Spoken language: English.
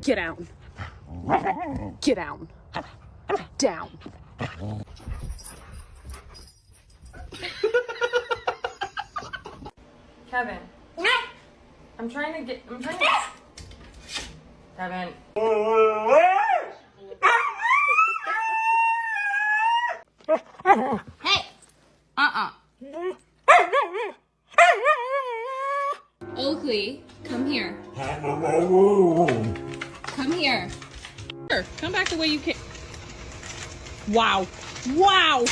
Get down. Get down. Down. Kevin. I'm trying to. Kevin. Hey! Oakley, come here. Come here. Come back the way you came. Wow. Wow.